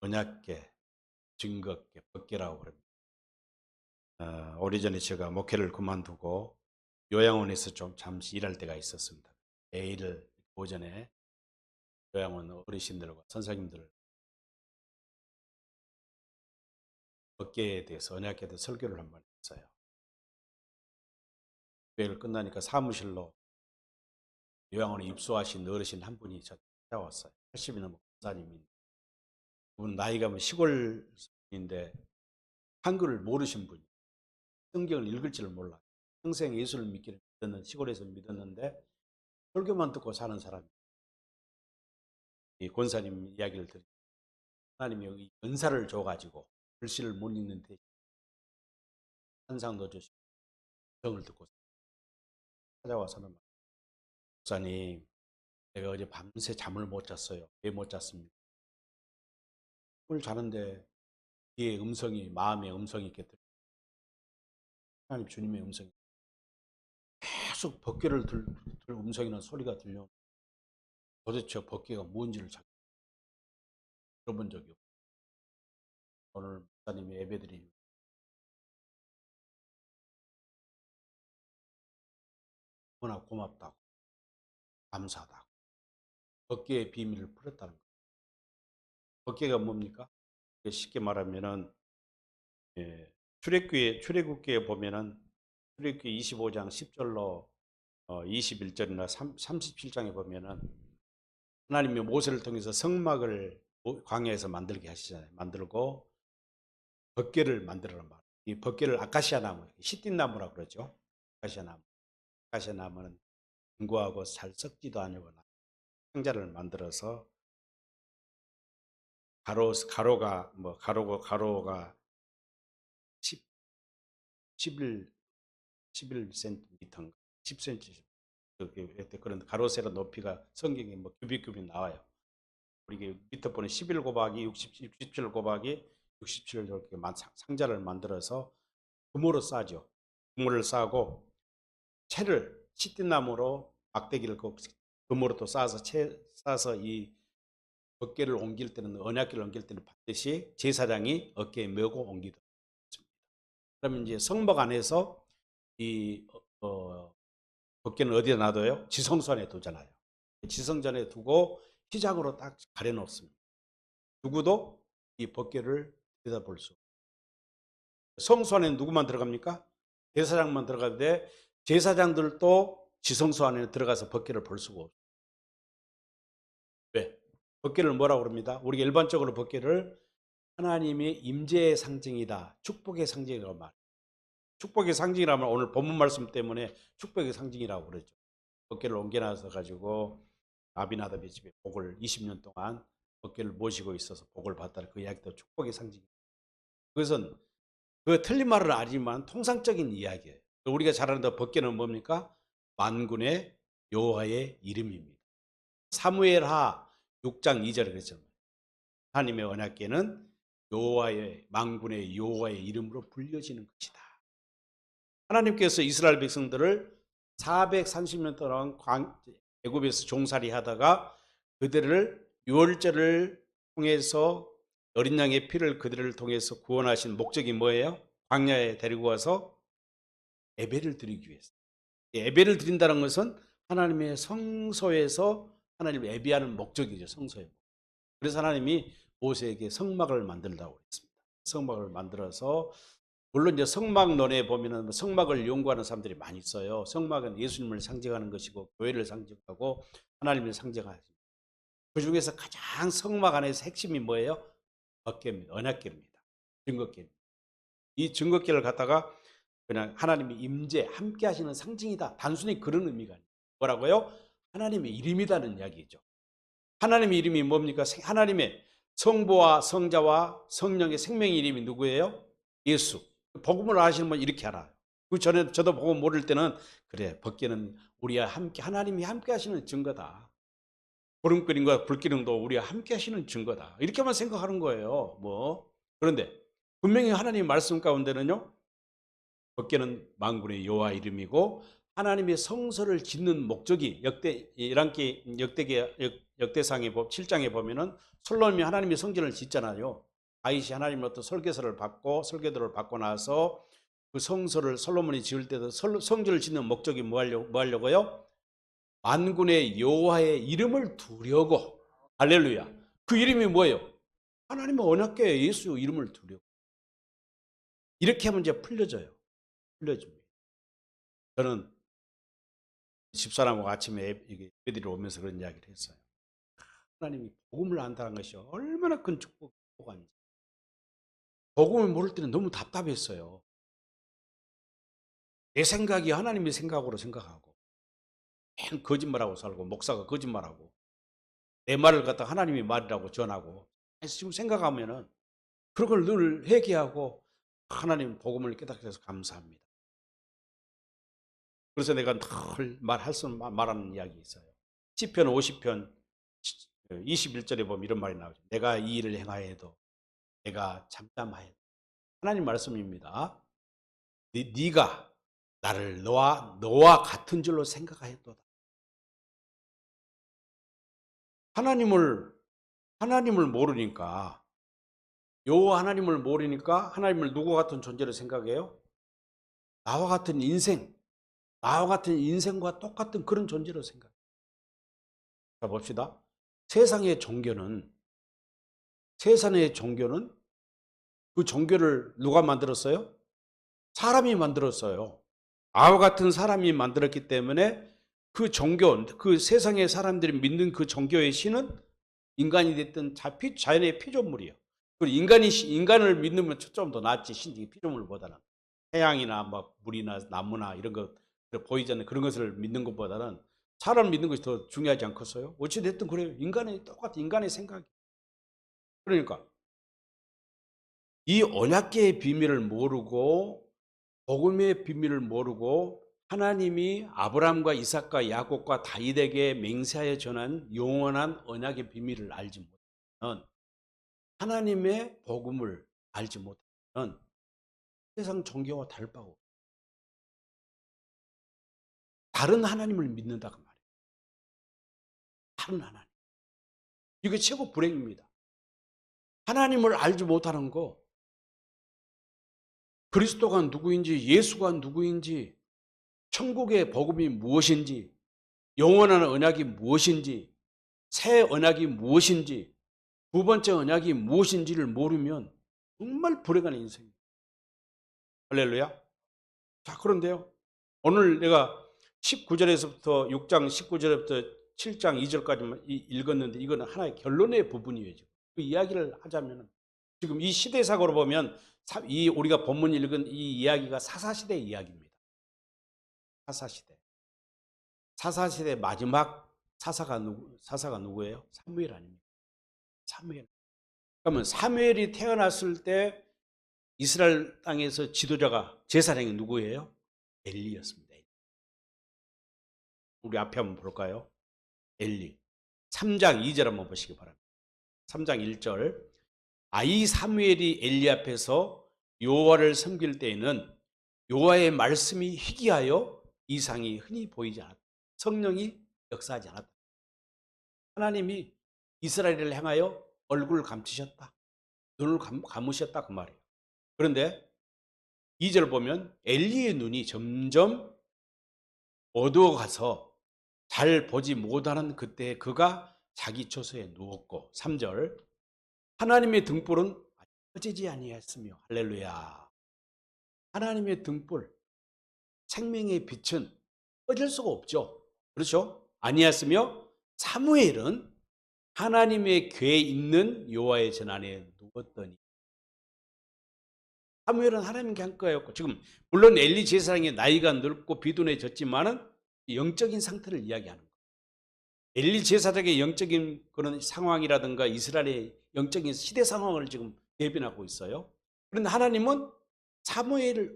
언약궤, 증거궤, 법궤라고 그럽니다. 오래전에 제가 목회를 그만두고 요양원에서 좀 잠시 일할 때가 있었습니다. 매일 오전에 요양원 어르신들과 선생님들 법궤에 대해서 언약궤에 대해서 설교를 한번 했어요. 교회를 끝나니까 사무실로 요양원에 입소하신 어르신 한 분이 찾아왔어요. 80이 넘은 권사님인데 그분 나이가 뭐 시골인데 한글을 모르신 분이 성경을 읽을 줄 몰라. 평생 예수를 믿는 시골에서 믿었는데 설교만 듣고 사는 사람이 이 권사님 이야기를 들으니 하나님이 은사를 줘가지고 글씨를 못 읽는 대신 한상도 주시고 성을 듣고 찾아와서는 목사님 내가 어제 밤새 잠을 못 잤어요. 왜 못 잤습니까? 꿈을 자는데 뒤에 음성이 마음의 음성이 이렇게 들려. 하나님 주님의 음성이 계속 법궤를 들 음성이나 소리가 들려. 도대체 법궤가 뭔지를 잘 들어본 적이 없어요. 오늘 목사님이 예배드리는 너무나 고맙다고 감사하다고 법궤의 비밀을 풀었다는 거예요. 법궤가 뭡니까? 쉽게 말하면은 출애굽기에 보면은 출애굽기 25장 10절로 21절이나 37장에 보면은 하나님이 모세를 통해서 성막을 광야에서 만들게 하시잖아요. 만들고 법궤를 만들어란 말이에요. 이 법궤를 아카시아 나무, 시띠 나무라고 그러죠. 아카시아 나무. 아카시아 나무는 견고하고 잘 썩지도 않으거나 상자를 만들어서 가로가 10, 11 11cm, 10cm 그런 가로 세로 높이가 성경에 뭐 규빗 나와요. 우리 밑에 보면 11 곱하기 67 곱하기 67 이렇게 상자를 만들어서 금으로 싸죠. 금을 싸고 채를 시띠나무로 막대기를 금으로 또 싸서 이 어깨를 옮길 때는 언약궤를 옮길 때는 반드시 제사장이 어깨에 메고 옮기다. 그러면 이제 성막 안에서 이 법궤는 어디에 놔둬요? 지성소 안에 두잖아요. 지성전에 두고 희작으로 딱 가려놓습니다. 누구도 이 법궤를 들여다볼 수 없어요. 성소 안에 누구만 들어갑니까? 제사장만 들어가는데 제사장들도 지성소 안에 들어가서 법궤를 볼 수가 없어요. 왜? 법궤를 뭐라고 그럽니다? 우리가 일반적으로 법궤를 하나님의 임재의 상징이다. 축복의 상징이라고 말해요. 축복의 상징이라면 오늘 본문 말씀 때문에 축복의 상징이라고 그러죠. 법궤를 옮겨놔서 가지고 아비나답의 집에 복을 20년 동안 법궤를 모시고 있어서 복을 받다는 그 이야기도 축복의 상징입니다. 그것은 그 틀린 말은 아니지만 통상적인 이야기예요. 우리가 잘 아는 법궤는 뭡니까? 만군의 여호와의 이름입니다. 사무엘하 6장 2절에 그랬죠. 하나님의 언약궤는 여호와의 만군의 여호와의 이름으로 불려지는 것이다. 하나님께서 이스라엘 백성들을 430년 동안 애굽에서 종살이 하다가 그들을 유월절을 통해서 어린 양의 피를 그들을 통해서 구원하신 목적이 뭐예요? 광야에 데리고 와서 예배를 드리기 위해서. 예배를 드린다는 것은 하나님의 성소에서 하나님을 예배하는 목적이죠. 성소에. 그래서 하나님이 모세에게 성막을 만들라고 했습니다. 성막을 만들어서 물론 이제 성막론에 보면은 성막을 연구하는 사람들이 많이 있어요. 성막은 예수님을 상징하는 것이고 교회를 상징하고 하나님을 상징하죠. 그 중에서 가장 성막 안에서 핵심이 뭐예요? 법궤입니다. 언약궤입니다. 증거궤입니다. 이 증거궤를 갖다가 그냥 하나님의 임재, 함께 하시는 상징이다. 단순히 그런 의미가 아니에요. 뭐라고요? 하나님의 이름이라는 이야기죠. 하나님의 이름이 뭡니까? 하나님의 성부와 성자와 성령의 생명의 이름이 누구예요? 예수. 복음을 아시는 분 이렇게 알아요. 그 전에 저도 복음 모를 때는 그래, 법궤는 우리와 함께 하나님이 함께 하시는 증거다. 구름기둥과 불기둥도 우리와 함께 하시는 증거다. 이렇게만 생각하는 거예요. 그런데 분명히 하나님 말씀 가운데는요. 법궤는 만군의 여호와 이름이고 하나님의 성소를 짓는 목적이 역대상의 법 7장에 보면은 솔로몬이 하나님의 성전을 짓잖아요. 다윗이 하나님의 어떤 설계도를 받고 나서 그 성소를 솔로몬이 지을 때도 성전을 짓는 목적이 뭐 하려고요? 만군의 여호와의 이름을 두려고. 할렐루야. 그 이름이 뭐예요? 하나님의 언약궤 예수 이름을 두려고. 이렇게 하면 이제 풀려집니다. 저는 집사람하고 아침에 애들이 오면서 그런 이야기를 했어요. 하나님이 복음을 안다는 것이 얼마나 큰 축복인지. 복음을 모를 때는 너무 답답했어요. 내 생각이 하나님의 생각으로 생각하고 맨 거짓말하고 살고 목사가 거짓말하고 내 말을 갖다 하나님의 말이라고 전하고 지금 생각하면은 그런 걸 늘 회개하고 하나님 복음을 깨닫게 해서 감사합니다. 그래서 내가 늘 말하는 이야기 있어요. 시편 50편 21절에 보면 이런 말이 나오죠. 내가 이 일을 행하여도 내가 잠잠하여도. 하나님 말씀입니다. 네가 나를 너와 같은 줄로 생각하였도다. 하나님을 모르니까 여호와 하나님을 모르니까 하나님을 누구 같은 존재로 생각해요? 나와 같은 인생과 똑같은 그런 존재로 생각해요. 자, 봅시다. 세상의 종교는 그 종교를 누가 만들었어요? 사람이 만들었어요. 아와 같은 사람이 만들었기 때문에 그 종교, 그 세상의 사람들이 믿는 그 종교의 신은 인간이 됐든 자연의 피조물이에요. 그리고 인간을 믿으면 좀 더 낫지, 신이 피조물보다는. 태양이나 뭐 물이나 나무나 이런 거 보이잖아요. 그런 것을 믿는 것보다는 사람 믿는 것이 더 중요하지 않겠어요? 어찌됐든 그래요. 똑같은 인간의 생각이. 그러니까 이 언약궤의 비밀을 모르고 복음의 비밀을 모르고 하나님이 아브라함과 이삭과 야곱과 다윗에게 맹세하여 전한 영원한 언약의 비밀을 알지 못하면 하나님의 복음을 알지 못하면 세상 종교와 다를 바가 없어요. 다른 하나님을 믿는다 그 말이에요. 다른 하나님. 이게 최고 불행입니다. 하나님을 알지 못하는 거, 그리스도가 누구인지, 예수가 누구인지, 천국의 복음이 무엇인지, 영원한 언약이 무엇인지, 새 언약이 무엇인지, 두 번째 언약이 무엇인지를 모르면 정말 불행한 인생입니다. 할렐루야. 자, 그런데요. 오늘 내가 19절에서부터 6장 19절부터 7장 2절까지만 읽었는데 이거는 하나의 결론의 부분이에요. 지금. 그 이야기를 하자면 지금 이 시대사고로 보면 우리가 본문 읽은 이 이야기가 사사시대 이야기입니다. 사사시대 마지막 사사가 누구예요? 사무엘 아닙니까? 사무엘. 그러면 사무엘이 태어났을 때 이스라엘 땅에서 지도자가 제사장이 누구예요? 엘리였습니다. 우리 앞에 한번 볼까요? 엘리. 3장 2절 한번 보시기 바랍니다. 3장 1절. 아이 사무엘이 엘리 앞에서 여호와를 섬길 때에는 여호와의 말씀이 희귀하여 이상이 흔히 보이지 않았다. 성령이 역사하지 않았다. 하나님이 이스라엘을 향하여 얼굴을 감추셨다. 눈을 감으셨다 그 말이에요. 그런데 2절 보면 엘리의 눈이 점점 어두워가서 잘 보지 못하는 그때 그가 자기 처소에 누웠고 3절 하나님의 등불은 꺼지지 아니하였으며 할렐루야. 하나님의 등불 생명의 빛은 꺼질 수가 없죠. 그렇죠? 아니하였으며 사무엘은 하나님의 궤에 있는 여호와의 전 안에 누웠더니 사무엘은 하나님께 한 거였고 지금 물론 엘리 제사장의 나이가 늙고 비둔해졌지만은 영적인 상태를 이야기하는 거예요. 엘리 제사장의 영적인 그런 상황이라든가 이스라엘의 영적인 시대 상황을 지금 대변하고 있어요. 그런데 하나님은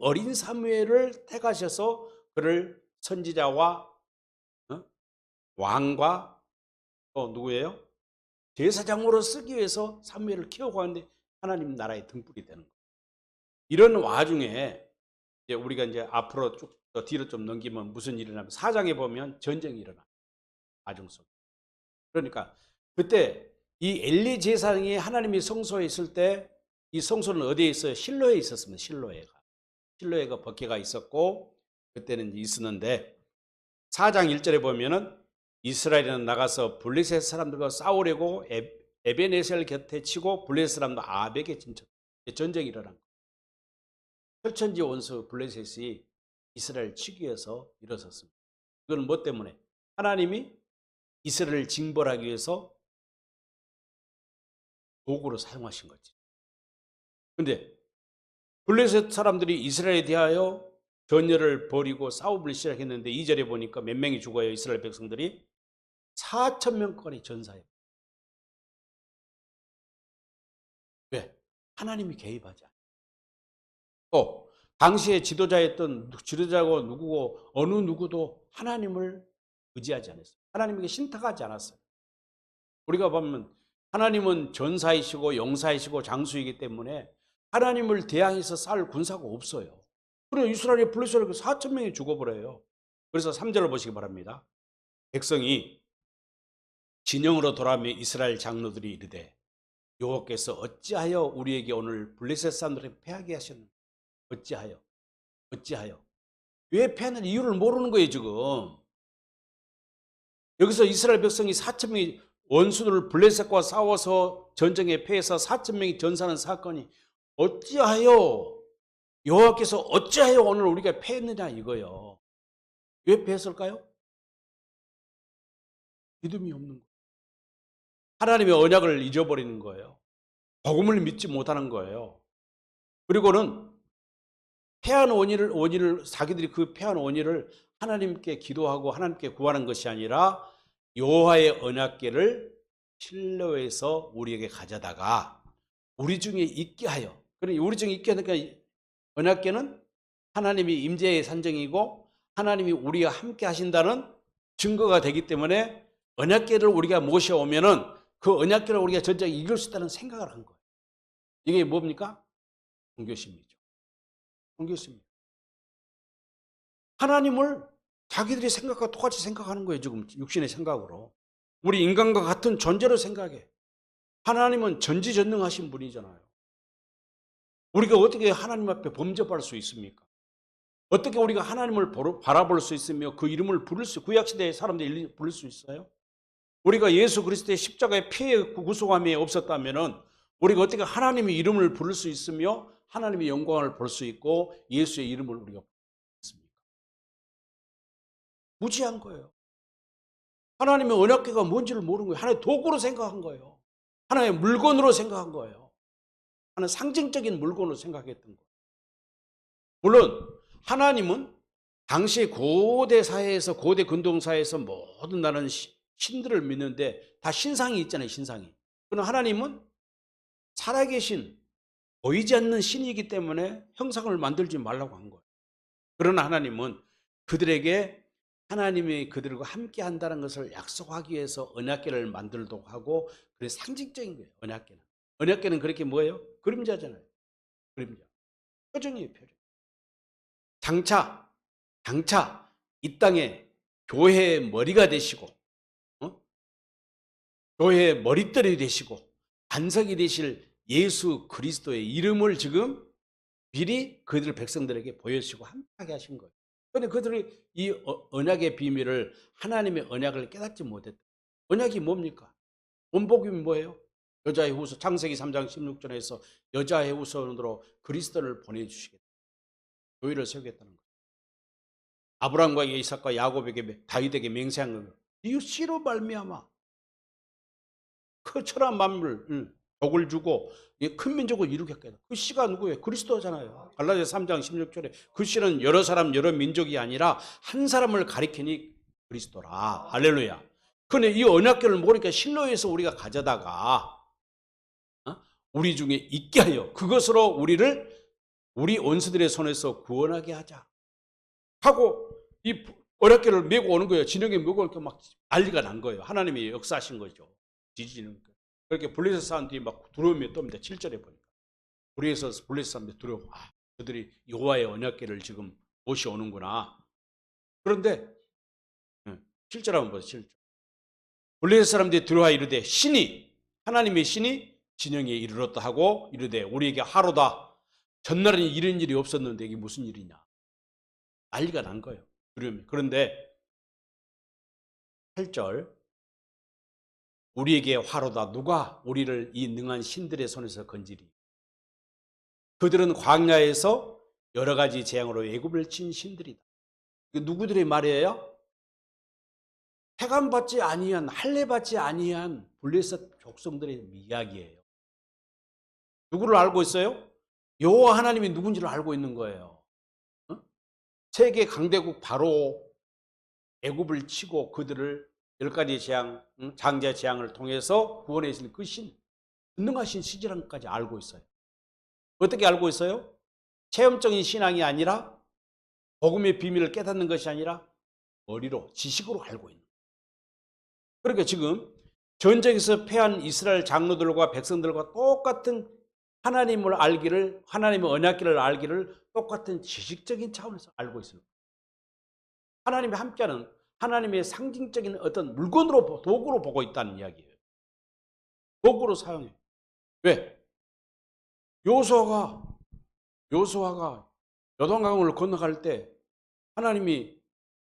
어린 사무엘을 택하셔서 그를 선지자와 왕과 또 누구예요? 제사장으로 쓰기 위해서 사무엘을 키우고 하는데 하나님 나라의 등불이 되는 거예요. 이런 와중에 이제 우리가 이제 앞으로 쭉 또 뒤로 좀 넘기면 무슨 일이 일어나면 4장에 보면 전쟁이 일어나. 가정 속. 그러니까 그때 이 엘리 제사장이 하나님이 성소에 있을 때 이 성소는 어디에 있어요? 실로에 있었습니다. 실로에가 법궤가 있었고 그때는 있었는데 4장 1절에 보면은 이스라엘은 나가서 블레셋 사람들과 싸우려고 에베네셀 곁에 치고 블레셋 사람도 아벡에 진쳤. 전쟁이 일어난 거예요. 철천지 원수 블레셋이 이스라엘 치기 위해서 일어섰습니다. 그건 뭐 때문에? 하나님이 이스라엘을 징벌하기 위해서 도구로 사용하신 거지. 근데 블레셋 사람들이 이스라엘에 대하여 전열을 벌이고 싸움을 시작했는데 2절에 보니까 몇 명이 죽어요. 이스라엘 백성들이 4,000명권의 전사예요. 왜? 하나님이 개입하지 않아요. 또 당시에 지도자고 누구고 어느 누구도 하나님을 의지하지 않았어요. 하나님에게 신탁하지 않았어요. 우리가 보면 하나님은 전사이시고 용사이시고 장수이기 때문에 하나님을 대항해서 싸울 군사가 없어요. 그래 이스라엘의 블레셋을 4,000명이 죽어버려요. 그래서 3절을 보시기 바랍니다. 백성이 진영으로 돌아오며 이스라엘 장로들이 이르되 여호와께서 어찌하여 우리에게 오늘 블레셋 사람들을 패하게 하셨는가? 어찌하여 왜 패하는 이유를 모르는 거예요. 지금 여기서 이스라엘 백성이 4,000명이 원수들 블레셋과 싸워서 전쟁에 패해서 4,000명이 전사하는 사건이 어찌하여 여호와께서 어찌하여 오늘 우리가 패했느냐 이거요. 왜 패했을까요? 믿음이 없는 거예요. 하나님의 언약을 잊어버리는 거예요. 복음을 믿지 못하는 거예요. 그리고는 패한 원인을 자기들이 그 패한 원인을 하나님께 기도하고 하나님께 구하는 것이 아니라 여호와의 언약궤를 실로에서 우리에게 가져다가 우리 중에 있게 하여. 그러니 우리 중에 있게 하니까 언약궤는 하나님이 임재의 산정이고 하나님이 우리와 함께 하신다는 증거가 되기 때문에 언약궤를 우리가 모셔오면은 그 언약궤를 우리가 전쟁에 이길 수 있다는 생각을 한 거예요. 이게 뭡니까? 종교심이죠. 종교심이에요. 하나님을 자기들의 생각과 똑같이 생각하는 거예요. 지금 육신의 생각으로. 우리 인간과 같은 존재로 생각해. 하나님은 전지전능하신 분이잖아요. 우리가 어떻게 하나님 앞에 범접할 수 있습니까? 어떻게 우리가 하나님을 바라볼 수 있으며 그 이름을 부를 수, 구약시대의 사람들이 부를 수 있어요? 우리가 예수 그리스도의 십자가의 피의 구속함이 없었다면 우리가 어떻게 하나님의 이름을 부를 수 있으며 하나님의 영광을 볼 수 있고 예수의 이름을 우리가 부를 수 있습니까? 무지한 거예요. 하나님의 언약궤가 뭔지를 모르는 거예요. 하나의 도구로 생각한 거예요. 하나의 물건으로 생각한 거예요. 하나의 상징적인 물건으로 생각했던 거예요. 물론 하나님은 당시 고대 사회에서 고대 근동사회에서 모든 나라는 신들을 믿는데 다 신상이 있잖아요. 신상이. 그러나 하나님은 살아계신 보이지 않는 신이기 때문에 형상을 만들지 말라고 한 거예요. 그러나 하나님은 그들에게 하나님이 그들과 함께 한다는 것을 약속하기 위해서 언약궤를 만들도록 하고 그래서 상징적인 거예요. 언약궤는. 언약궤는 그렇게 뭐예요? 그림자잖아요. 그림자. 표정이에요. 표정. 장차 이 땅에 교회의 머리가 되시고 교회의 머릿돌이 되시고 반석이 되실 예수 그리스도의 이름을 지금 미리 그들 백성들에게 보여주시고 함께 하신 거예요. 그런데 그들이 이 언약의 비밀을 하나님의 언약을 깨닫지 못했다. 언약이 뭡니까? 본복이 뭐예요? 여자의 후손 창세기 3장 16절에서 여자의 후손으로 그리스도를 보내주시겠다. 교회를 세우겠다는 거예요. 아브라함과 이삭과 야곱에게 다윗에게 맹세한 거예요. 이 씨로 말미암아 그 천한 만물 복을 주고 큰 민족을 이루겠다. 그 씨가 누구예요? 그리스도잖아요. 갈라디아서 3장 16절에 그 씨는 여러 사람 여러 민족이 아니라 한 사람을 가리키니 그리스도라. 할렐루야. 그런데 이 언약궤를 모르니까 실로에서 우리가 가져다가 우리 중에 있게 하여 그것으로 우리 원수들의 손에서 구원하게 하자 하고 이 언약궤를 메고 오는 거예요. 진영에 메고 이렇게 막 난리가 난 거예요. 하나님이 역사하신 거죠. 지지는 그렇게 블레셋 사람들이 막 두려움이 떱니다. 7절에 보니까 블레셋 사람들이 두려워. 그들이 여호와의 언약궤를 지금 모셔오는구나. 그런데 7절 한번 보세요. 7절. 블레셋 사람들이 들어와 이르되 신이 하나님의 신이 진영에 이르렀다 하고 이르되 우리에게 하로다. 전날은 이런 일이 없었는데 이게 무슨 일이냐. 난리가 난 거예요. 그런데 8절 우리에게 화로다. 누가 우리를 이 능한 신들의 손에서 건지리. 그들은 광야에서 여러 가지 재앙으로 애굽을 친 신들이다. 누구들의 말이에요? 해감받지 아니한, 할례받지 아니한 블레셋 족속들의 이야기예요. 누구를 알고 있어요? 여호와 하나님이 누군지를 알고 있는 거예요. 세계 강대국 바로 애굽을 치고 그들을 10가지 재앙, 장자 재앙을 통해서 구원해 주신 그 신, 전능하신 신이라는 것까지 알고 있어요. 어떻게 알고 있어요? 체험적인 신앙이 아니라 복음의 비밀을 깨닫는 것이 아니라 머리로, 지식으로 알고 있는 거예요. 그러니까 지금 전쟁에서 패한 이스라엘 장로들과 백성들과 똑같은 하나님을 알기를, 하나님의 언약궤를 알기를 똑같은 지식적인 차원에서 알고 있습니다. 하나님이 함께하는 하나님의 상징적인 어떤 물건으로, 도구로 보고 있다는 이야기예요. 도구로 사용해. 왜? 요수아가 요단강을 건너갈 때 하나님이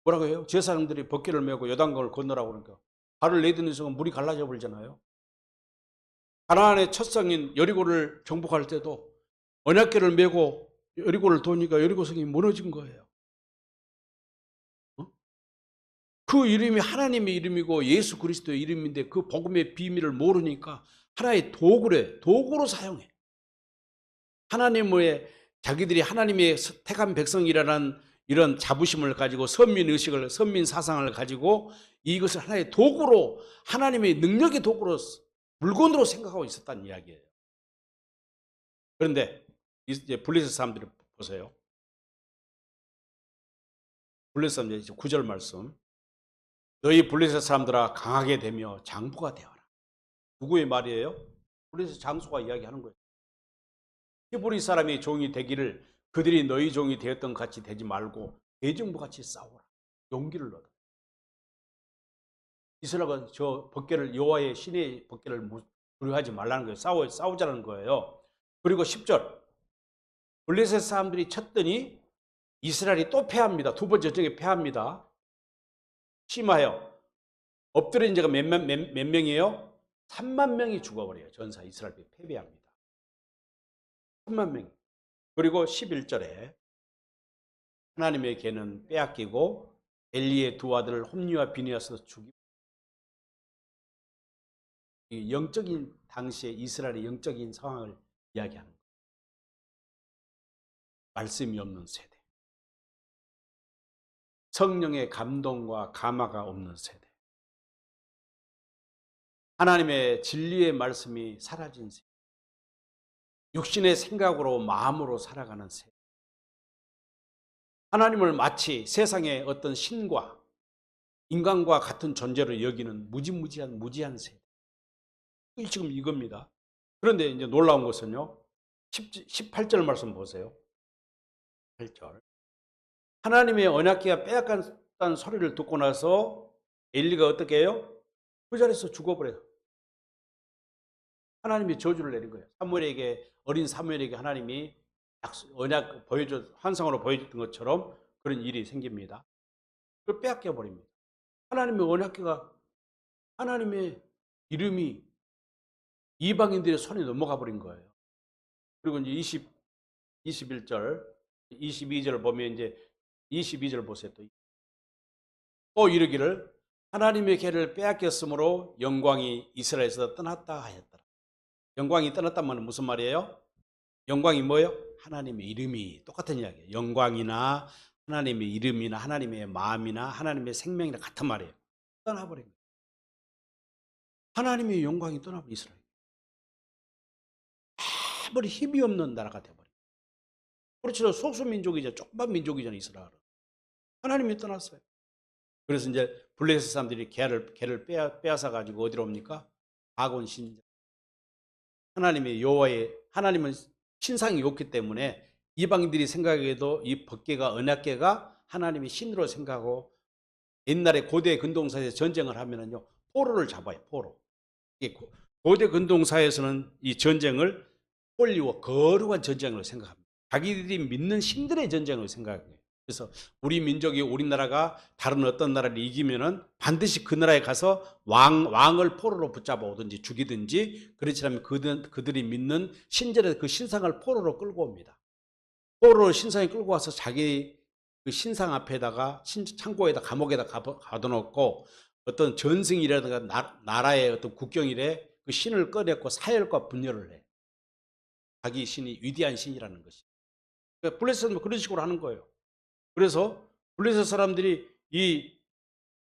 뭐라고 해요? 제사장들이 법궤를 메고 요단강을 건너라고 그러니까 발을 내딛는 순간 물이 갈라져 버리잖아요. 가나안의 첫 성인 여리고를 정복할 때도 언약궤를 메고 여리고를 도니까 여리고 성이 무너진 거예요. 그 이름이 하나님의 이름이고 예수 그리스도의 이름인데 그 복음의 비밀을 모르니까 하나의 도구로 사용해. 하나님의 자기들이 하나님의 택한 백성이라는 이런 자부심을 가지고 선민의식을, 선민사상을 가지고 이것을 하나의 도구로, 하나님의 능력의 도구로, 물건으로 생각하고 있었다는 이야기예요. 그런데 이제 블레셋 사람들이 보세요. 블레셋 사람들 9절 말씀. 너희 블레셋 사람들아 강하게 되며 장부가 되어라. 누구의 말이에요? 블레셋 장수가 이야기하는 거예요. 히브리 사람이 종이 되기를 그들이 너희 종이 되었던 같이 되지 말고 대정부같이 싸워라. 용기를 얻어. 이스라엘은 저 법궤를, 여호와의 신의 법궤를 두려워하지 말라는 거예요. 싸우자는 거예요. 그리고 10절 블레셋 사람들이 쳤더니 이스라엘이 또 패합니다. 두 번째 전쟁에 패합니다. 심하여 엎드린 자가 몇 명이에요? 3만 명이 죽어버려요. 전사 이스라엘이 패배합니다. 3만 명. 그리고 11절에 하나님의 개는 빼앗기고 엘리의 두 아들 홈리와 비느하스도 죽이고, 영적인 당시의 이스라엘의 영적인 상황을 이야기하는 거예요. 말씀이 없는 세대, 성령의 감동과 감화가 없는 세대, 하나님의 진리의 말씀이 사라진 세대, 육신의 생각으로 마음으로 살아가는 세대, 하나님을 마치 세상의 어떤 신과 인간과 같은 존재로 여기는 무지한 세대. 지금 이겁니다. 그런데 이제 놀라운 것은요, 18절 말씀 보세요. 8절. 하나님의 언약궤가 빼앗겼다는 소리를 듣고 나서 엘리가 어떻게 해요? 그 자리에서 죽어버려요. 하나님이 저주를 내린 거예요. 어린 사무엘에게 하나님이 언약 환상으로 보여줬던 것처럼 그런 일이 생깁니다. 그걸 빼앗겨 버립니다. 하나님의 언약궤가, 하나님의 이름이 이방인들의 손에 넘어가 버린 거예요. 그리고 이제 21절, 22절을 보면 이제 22절 보세요. 또 이르기를 하나님의 궤를 빼앗겼으므로 영광이 이스라엘에서 떠났다 하였더라. 영광이 떠났다면 무슨 말이에요? 영광이 뭐예요? 하나님의 이름이 똑같은 이야기예요. 영광이나 하나님의 이름이나 하나님의 마음이나 하나님의 생명이나 같은 말이에요. 떠나버린 거예요. 하나님의 영광이 떠나버린 이스라엘. 아무리 힘이 없는 나라가 되어버려요. 그렇죠. 소수민족이죠. 조그만 민족이잖아요. 이스라엘은. 하나님이 떠났어요. 그래서 이제 블레셋 사람들이 개를 빼앗아 가지고 어디로 옵니까? 다곤 신전. 하나님의 하나님은 신상이 없기 때문에 이방인들이 생각해도 이 법궤가, 언약궤가 하나님의 신으로 생각하고 옛날에 고대 근동사에서 전쟁을 하면은요, 포로를 잡아요, 포로. 이게 고대 근동사에서는 이 전쟁을 홀리워 거룩한 전쟁으로 생각합니다. 자기들이 믿는 신들의 전쟁으로 생각해요. 그래서 우리 민족이 우리나라가 다른 어떤 나라를 이기면은 반드시 그 나라에 가서 왕을 포로로 붙잡아 오든지 죽이든지, 그렇지 않으면 그들이 믿는 신전의 그 신상을 포로로 끌고 옵니다. 포로를 신상에 끌고 와서 자기 그 신상 앞에다가 창고에다 감옥에다 가둬놓고 어떤 전승이라든가 나라의 어떤 국경일에 그 신을 꺼냈고 사열과 분열을 해. 자기 신이 위대한 신이라는 것이. 그러니까 블레셋은 그런 식으로 하는 거예요. 그래서 블레셋 사람들이 이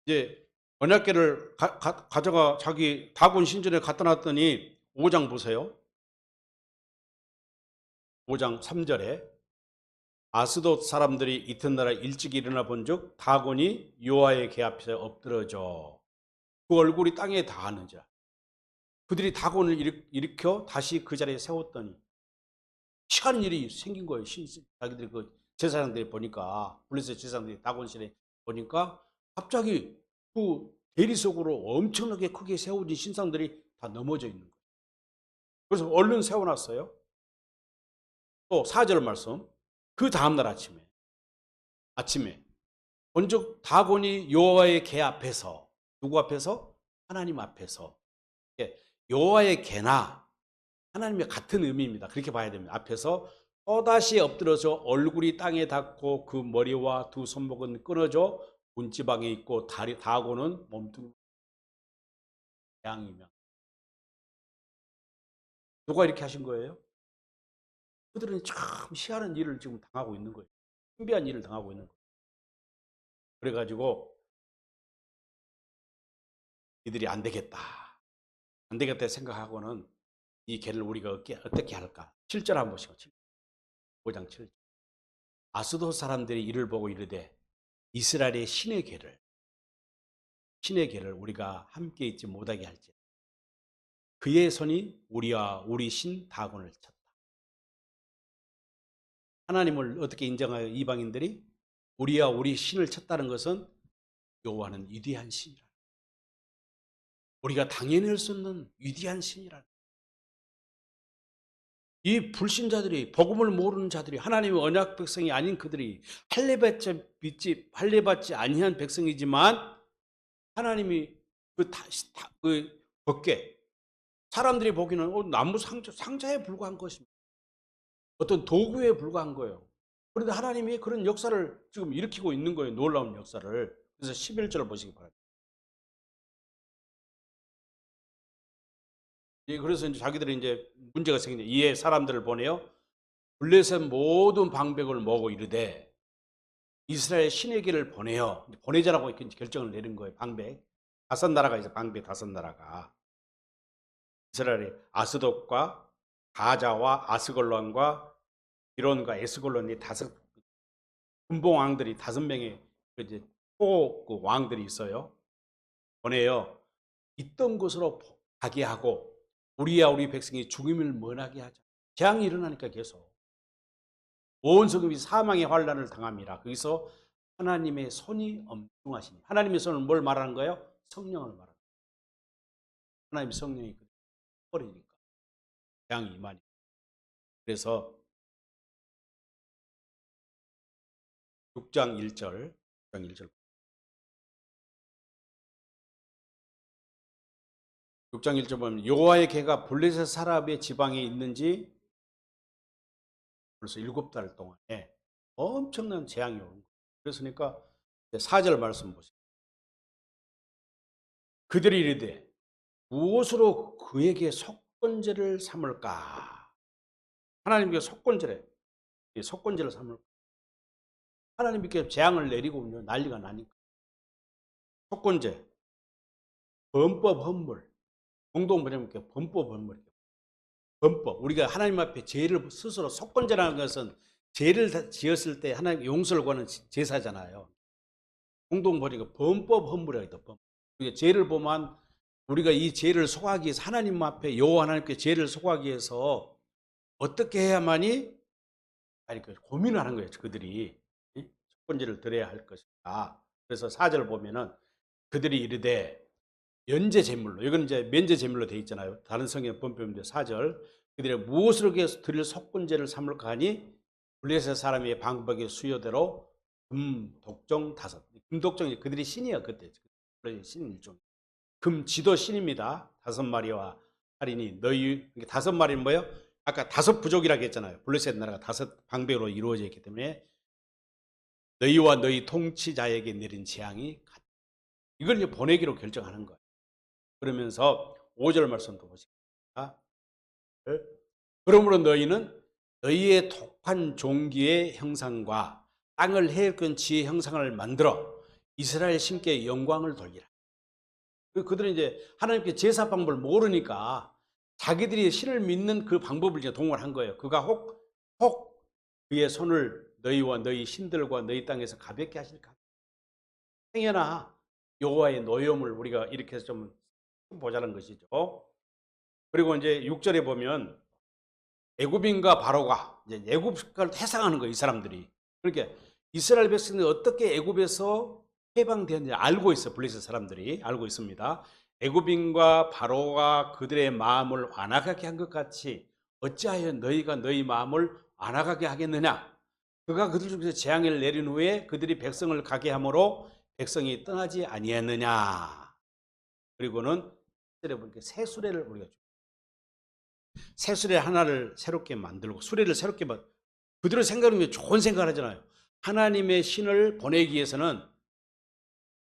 이제 언약궤를 가져가 자기 다곤 신전에 갖다 놨더니 5장 보세요. 5장 3절에 아스돗 사람들이 이튿날에 일찍 일어나 본즉 다곤이 여호와의 궤 앞에 엎드러져 그 얼굴이 땅에 닿았는지라. 그들이 다곤을 일으켜 다시 그 자리에 세웠더니 희한한 일이 생긴 거예요. 자기들이 그 제사장들이 보니까, 블레셋 제사장들이 다곤신에 보니까 갑자기 그 대리 속으로 엄청나게 크게 세워진 신상들이 다 넘어져 있는 거예요. 그래서 얼른 세워놨어요. 또 4절 말씀. 그 다음날 아침에 본즉 다곤이 여호와의 궤 앞에서, 누구 앞에서? 하나님 앞에서. 여호와의 궤나 하나님의 같은 의미입니다. 그렇게 봐야 됩니다. 앞에서 또다시 엎드려서 얼굴이 땅에 닿고 그 머리와 두 손목은 끊어져 문지방에 있고 다고는 몸뚱이 양이며. 누가 이렇게 하신 거예요? 그들은 참 희한한 일을 지금 당하고 있는 거예요. 신비한 일을 당하고 있는 거예요. 그래가지고 이들이 안 되겠다. 안 되겠다 생각하고는 이 궤를 우리가 어떻게 할까? 7절 한 보시고. 5장 7절. 아스돗 사람들이 이를 보고 이르되 이스라엘의 신의 궤를 우리가 함께 있지 못하게 할지 그의 손이 우리와 우리 신 다곤을 쳤다. 하나님을 어떻게 인정하여 이방인들이 우리와 우리 신을 쳤다는 것은 여호와는 위대한 신이라. 우리가 당연히 수 없는 위대한 신이라. 이 불신자들이, 복음을 모르는 자들이, 하나님의 언약 백성이 아닌 그들이 할례받지 아니한 백성이지만 하나님이 그 벗게 사람들이 보기는 나무 상자에 불과한 것입니다. 어떤 도구에 불과한 거예요. 그런데 하나님이 그런 역사를 지금 일으키고 있는 거예요. 놀라운 역사를. 그래서 11절을 보시기 바랍니다. 그래서 이제 자기들이 이제 문제가 생기네. 이에 사람들을 보내요. 블레셋 모든 방백을 모으고 이르되 이스라엘 신에게를 보내자라고 결정을 내린 거예요. 방백. 5나라가 있어. 방백 5나라가. 이스라엘의 아스돗과 가자와 아스골론과 기론과 에스골론이 5 분봉 왕들이 5명의 이제 그 왕들이 있어요. 보내요. 있던 곳으로 가게 하고 우리와 우리 백성이 죽음을 면하게 하자. 재앙이 일어나니까 계속 온 성읍이 사망의 환란을 당합니다. 거기서 하나님의 손이 엄중하시니, 하나님의 손은 뭘 말하는 거예요? 성령을 말하는 거예요. 하나님의 성령이 버리니까 재앙이 임하니. 그래서 6장 1절 6장 1절 6장 1절 보면 여호와의 궤가 블레셋 사람의 지방에 있는지 벌써 7달 동안에 엄청난 재앙이 오는 거예요. 그랬으니까 4절 말씀 보세요. 그들이 이르되 무엇으로 그에게 속건제를 삼을까? 하나님께 속건제를 삼을까? 하나님께 재앙을 내리고 난리가 나니까. 속건제, 범법 헌물, 공동번역에 범법 헌물. 범법. 우리가 하나님 앞에 죄를 스스로 속건제라는 것은 죄를 지었을 때 하나님 용서를 구하는 제사잖아요. 공동번역에 범법 헌물이라고 했다. 우리가 죄를 보면 우리가 이 죄를 속하기 위해서 하나님 앞에 여호와 하나님께 죄를 속하기 위해서 어떻게 해야만이 고민을 하는 거예요. 그들이 속건제를 드려야 할 것인가. 그래서 4절 보면은 그들이 이르되 연제 제물로, 이건 이제 면제 제물로 돼 있잖아요. 다른 성경 번역본데 4절 그들이 무엇으로 드릴 속건제를 삼을까 하니 블레셋 사람의 방법의 수요대로 금독종 5. 금독종이 그들이 신이야 그때. 신 일종. 금 지도 신입니다. 5마리와 할인이 너희 5마리는 뭐예요? 아까 5 부족이라고 했잖아요. 블레셋 나라가 5 방백으로 이루어져 있기 때문에 너희와 너희 통치자에게 내린 재앙이 같다. 이걸 이제 보내기로 결정하는 거예요. 그러면서 5절 말씀도 보십니다. 그러므로 너희는 너희의 독한 종기의 형상과 땅을 해역한 지의 형상을 만들어 이스라엘 신께 영광을 돌리라. 그들은 이제 하나님께 제사 방법을 모르니까 자기들이 신을 믿는 그 방법을 이제 동원한 거예요. 그가 혹 그의 손을 너희와 너희 신들과 너희 땅에서 가볍게 하실까? 행여나 여호와의 노여움을 우리가 이렇게 해서 좀 보자는 것이죠. 그리고 이제 6절에 보면 애굽인과 바로가 이제 애굽을 해상하는 거예요, 이 사람들이. 그러니까 이스라엘 백성들이 어떻게 애굽에서 해방되었는지 알고 있어, 블레셋 사람들이 알고 있습니다. 애굽인과 바로가 그들의 마음을 완악하게 한 것 같이 어찌하여 너희가 너희 마음을 완악하게 하겠느냐? 그가 그들 중에서 재앙을 내린 후에 그들이 백성을 가게 함으로 백성이 떠나지 아니했느냐? 그리고는 새 수레를 우리가 새 수레 하나를 새롭게 만들고 수레를 새롭게 그들은 생각하는 게 좋은 생각을 하잖아요. 하나님의 신을 보내기 위해서는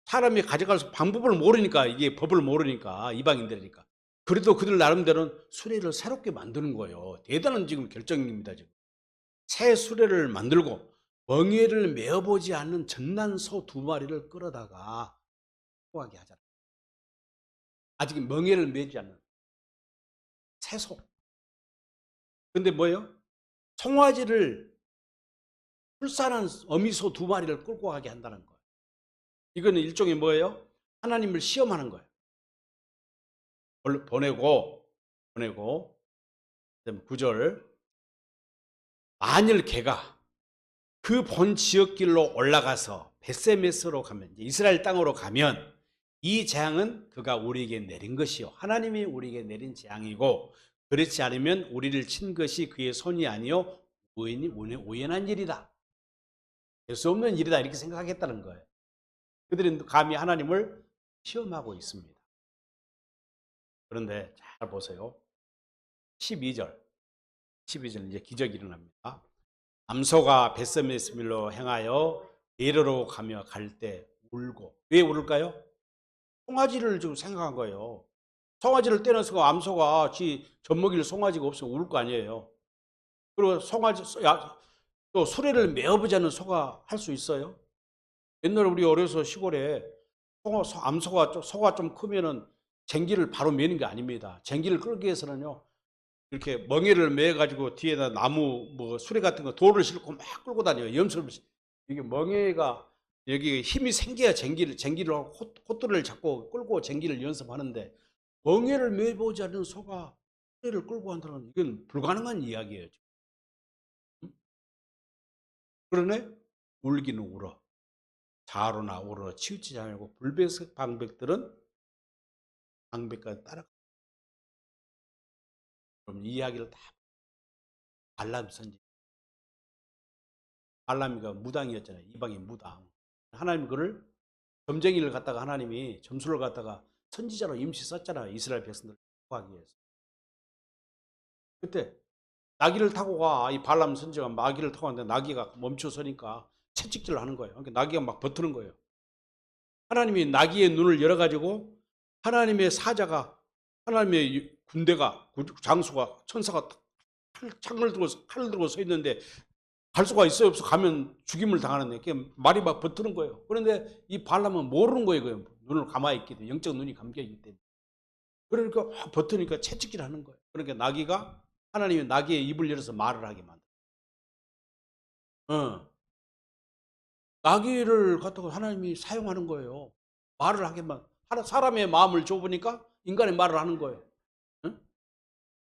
사람이 가져갈 방법을 모르니까, 이게 법을 모르니까, 이방인들이니까. 그래도 그들 나름대로는 수레를 새롭게 만드는 거예요. 대단한 지금 결정입니다. 지금 새 수레를 만들고 멍에를 메어보지 않는 전난 소 2마리를 끌어다가 소하게 하잖아요. 아직 멍에를 메지 않는 새소. 근데 뭐예요? 송아지를 출산한 어미소 2마리를 끌고 가게 한다는 거예요. 이거는 일종의 뭐예요? 하나님을 시험하는 거예요. 보내고 9절 만일 개가 그 본 지역길로 올라가서 베세메스로 가면, 이스라엘 땅으로 가면 이 재앙은 그가 우리에게 내린 것이요 하나님이 우리에게 내린 재앙이고 그렇지 않으면 우리를 친 것이 그의 손이 아니요 우연한 일이다. 될 수 없는 일이다. 이렇게 생각하겠다는 거예요. 그들은 감히 하나님을 시험하고 있습니다. 그런데 잘 보세요. 12절 이제 기적이 일어납니다. 암소가 베세메스밀로 향하여 베로로 가며 갈 때 울고. 왜 울을까요? 송아지를 지금 생각한 거예요. 송아지를 떼어서 암소가 젖먹일 송아지가 없으면 울 거 아니에요. 그리고 또 수레를 메어보지 않는 소가 할 수 있어요? 옛날에 우리 어려서 시골에 소가 좀 크면은 쟁기를 바로 메는 게 아닙니다. 쟁기를 끌기 위해서는요, 이렇게 멍에를 매가지고 뒤에다 나무 수레 같은 거 돌을 싣고 막 끌고 다녀요. 염소를. 이게 멍에가 여기 힘이 생겨야 쟁기를 콧돌을 잡고 끌고 쟁기를 연습하는데 멍에를 매보지 않는 소가 수레를 끌고 간다는 건 이건 불가능한 이야기예요. 그러네 울기는 울어. 자로나 울어 치우치지 않고 불배석 방백들은 방백까지 따라가. 그럼 이 이야기를 다 발람 선지. 발람이가 무당이었잖아요. 이방인 무당. 하나님 그를 점쟁이를 갖다가 하나님이 점수를 갖다가 선지자로 임시 썼잖아요. 이스라엘 백성들을 구하기 위해서. 그때 나귀를 타고 가. 이 발람 선지가 나귀를 타고 왔는데 나귀가 멈춰서니까 채찍질을 하는 거예요. 그러니까 나귀가 막 버티는 거예요. 하나님이 나귀의 눈을 열어가지고 하나님의 사자가, 하나님의 군대가, 장수가, 천사가 칼을 들고 서 있는데 갈 수가 있어요? 없어? 가면 죽임을 당하는데 말이 막 버티는 거예요. 그런데 이 발람은 모르는 거예요. 눈을 감아 있기 때문에, 영적 눈이 감겨 있기 때문에. 그러니까 버티니까 채찍질 하는 거예요. 그러니까 나귀가, 하나님이 나귀의 입을 열어서 말을 하게 만들어요. 나귀를 갖다가 하나님이 사용하는 거예요. 말을 하게만. 사람의 마음을 좁으니까 인간의 말을 하는 거예요. 응?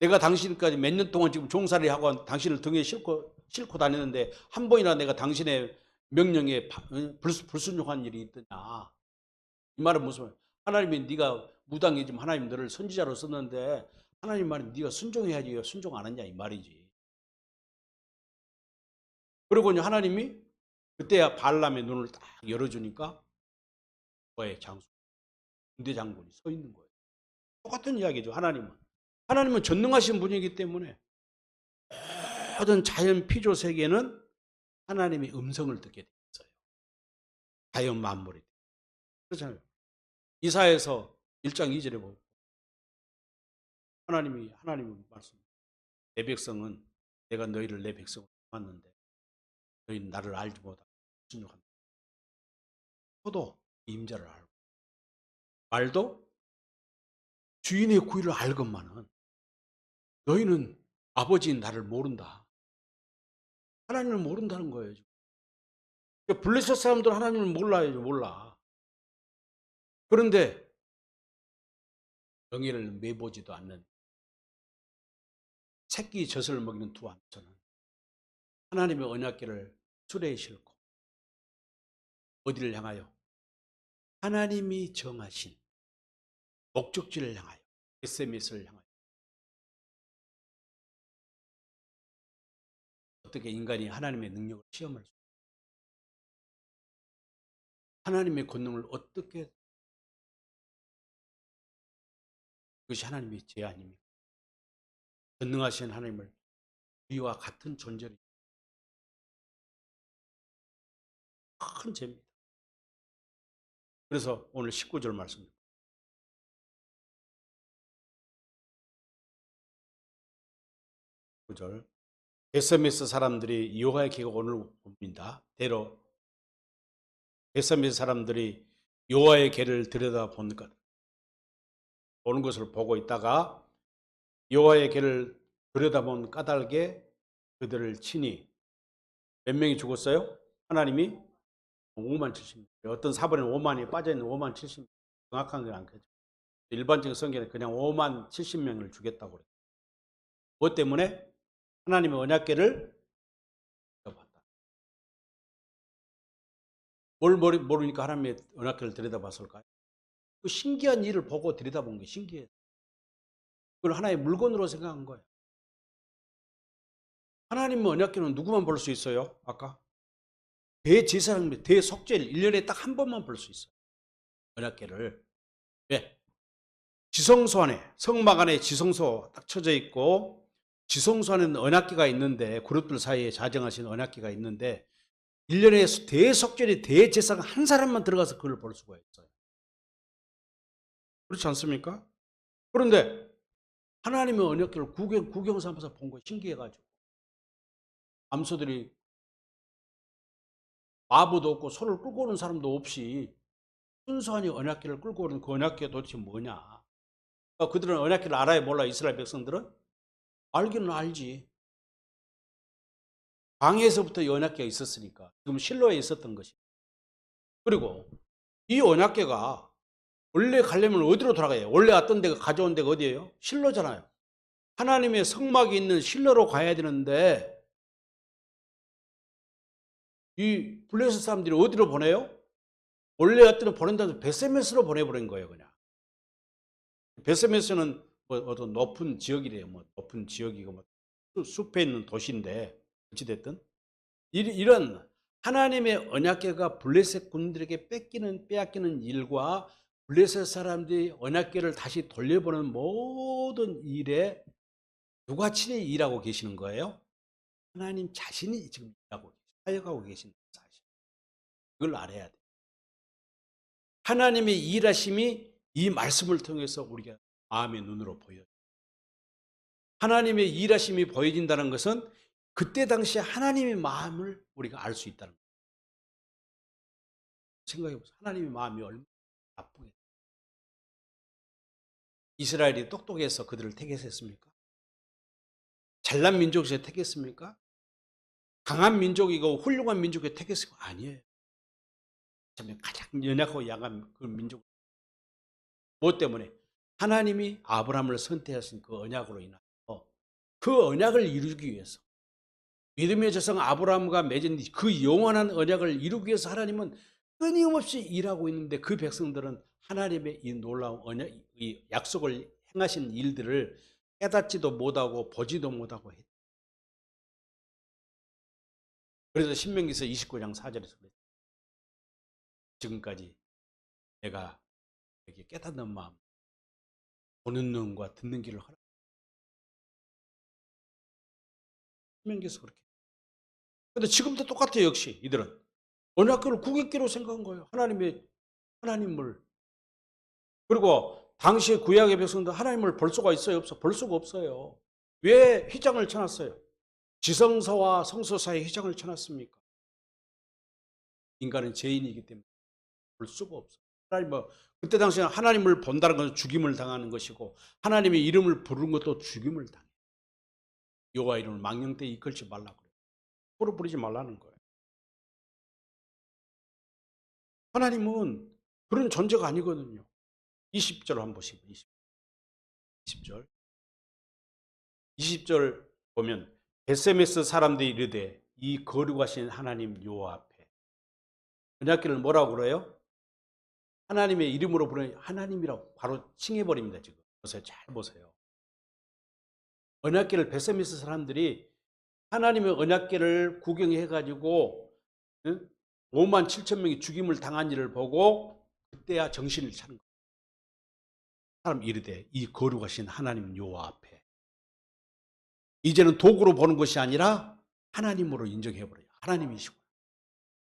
내가 당신까지 몇 년 동안 지금 종살이 하고 당신을 등에 싣고 다니는데 한 번이나 내가 당신의 명령에 불순종한 일이 있더냐. 이 말은 무슨 말이야? 하나님이 네가 무당이 지금 하나님 너를 선지자로 썼는데 하나님 말은 네가 순종해야지 왜 순종 안 했냐 이 말이지. 그리고 이제 하나님이 그때야 발람의 눈을 딱 열어주니까 거의 장수 군대 장군이 서 있는 거예요. 똑같은 이야기죠. 하나님은 전능하신 분이기 때문에 모든 자연 피조 세계는 하나님의 음성을 듣게 됐어요. 자연 만물이. 그렇잖아요. 이사야서 1장 2절에 보면 하나님이 말씀. 내 백성은 내가 너희를 내 백성으로 삼았는데 너희는 나를 알지 못하고 순종한다. 저도 임자를 알고 말도 주인의 구의를 알건만은 너희는 아버지인 나를 모른다. 하나님을 모른다는 거예요. 블레셋 사람들 하나님을 몰라요. 몰라. 그런데 영예를 매보지도 않는 새끼 젖을 먹이는 두 암소는 하나님의 언약궤를 수레에 싣고 어디를 향하여? 하나님이 정하신 목적지를 향하여 겟세메스를 향하여. 어떻게 인간이 하나님의 능력을 시험할 수 있어요? 하나님의 권능을 어떻게 그것이 하나님의 죄 아닙니까? 전능하신 하나님을 우리와 같은 존재로 큰 죄입니다. 그래서 오늘 19절 말씀 19절 겟세메스 사람들이 여호와의 궤가 오늘 옵니다. 대로 겟세메스 사람들이 여호와의 궤를 들여다보는 것 보는 것을 보고 있다가 여호와의 궤를 들여다본 까닭에 그들을 치니 몇 명이 죽었어요? 하나님이 5만 70명. 어떤 사본에는 5만이 빠져있는 5만 70명. 정확한 건 않겠죠. 일반적인 성경에는 그냥 5만 70명을 죽였다고 그래요. 뭐 때문에? 하나님의 언약궤를 들여다봤다. 뭘 모르니까 하나님의 언약궤를 들여다봤을까요? 그 신기한 일을 보고 들여다본 게 신기해요. 그걸 하나의 물건으로 생각한 거예요. 하나님의 언약궤는 누구만 볼 수 있어요? 아까? 대제사장, 대속죄일 1년에 딱 한 번만 볼 수 있어요. 언약궤를. 왜? 지성소 안에, 성막 안에 지성소 딱 쳐져 있고 지성소 안에는 언약궤가 있는데 그룹들 사이에 자정하신 언약궤가 있는데 1년에 대속죄일이 대제사장 한 사람만 들어가서 그걸 볼 수가 있어요. 그렇지 않습니까? 그런데 하나님의 언약궤를 구경 삼아서 본 거 신기해가지고 암소들이 마부도 없고 소를 끌고 오는 사람도 없이 순수하니 언약궤를 끌고 오는 그 언약궤가 도대체 뭐냐? 그들은 언약궤를 알아야 몰라. 이스라엘 백성들은 알기는 알지. 광야에서부터 이 언약궤가 있었으니까 지금 실로에 있었던 것이. 그리고 이 언약궤가 원래 가려면 어디로 돌아가요? 원래 왔던 데가 가져온 데가 어디예요? 실로잖아요. 하나님의 성막이 있는 실로로 가야 되는데 이 블레셋 사람들이 어디로 보내요? 원래 왔던 데 보낸다면서 벳세메스로 보내버린 거예요. 그냥. 벳세메스는 뭐 어떤 높은 지역이래요. 뭐 높은 지역이고 뭐 숲에 있는 도시인데 어찌됐든 이런 하나님의 언약궤가 블레셋 군들에게 빼앗기는 일과 블레셋 사람들이 언약궤를 다시 돌려보는 모든 일에 누가 친히 일하고 계시는 거예요? 하나님 자신이 지금 사역하고 계시는 사실. 그걸 알아야 돼. 하나님의 일하심이 이 말씀을 통해서 우리가 마음의 눈으로 보여요. 하나님의 일하심이 보여진다는 것은 그때 당시에 하나님의 마음을 우리가 알 수 있다는 거예요. 생각해보세요. 하나님의 마음이 얼마나 나쁘게. 이스라엘이 똑똑해서 그들을 택했습니까? 잘난 민족에서 택했습니까? 강한 민족이고 훌륭한 민족에 택했습니까? 아니에요. 가장 연약하고 약한 그 민족. 무엇 때문에? 하나님이 아브라함을 선택하신 그 언약으로 인하여 그 언약을 이루기 위해서 믿음의 조상 아브라함과 맺은 그 영원한 언약을 이루기 위해서 하나님은 끊임없이 일하고 있는데 그 백성들은 하나님의 이 놀라운 언약, 이 약속을 행하신 일들을 깨닫지도 못하고 보지도 못하고 했다. 그래서 신명기서 29장 4절에서 그랬죠. 지금까지 내가 여기 깨닫는 마음, 보는 눈과 듣는 귀를 허락. 신명기에서 그렇게. 근데 지금도 똑같아요. 역시 이들은 언약궤를 구객기로 생각한 거예요. 하나님을. 그리고 당시에 구약의 백성들 하나님을 볼 수가 있어요, 없어? 볼 수가 없어요. 왜 휘장을 쳐놨어요? 지성소와 성소 사이에 휘장을 쳐놨습니까? 인간은 죄인이기 때문에 볼 수가 없어요. 그때 당시에 하나님을 본다는 것은 죽임을 당하는 것이고 하나님의 이름을 부르는 것도 죽임을 당해요. 여호와 이름을 망령되이 이끌지 말라고 그래요. 함부로 부르지 말라는 거예요. 하나님은 그런 존재가 아니거든요. 20절 한번 보시고 20절. 20절 보면 베세메스 사람들이 이르되 이 거룩하신 하나님 여호와 앞에 언약궤를 뭐라고 그래요? 하나님의 이름으로 부르는 하나님이라고 바로 칭해버립니다. 지금 보세요. 잘 보세요. 언약궤를 베세메스 사람들이 하나님의 언약궤를 구경해가지고 5만 7천 명이 죽임을 당한 일을 보고 그때야 정신을 차린 거예요. 사람 이르되 이 거룩하신 하나님 여호와 앞에 이제는 도구로 보는 것이 아니라 하나님으로 인정해버려요. 하나님이시구나.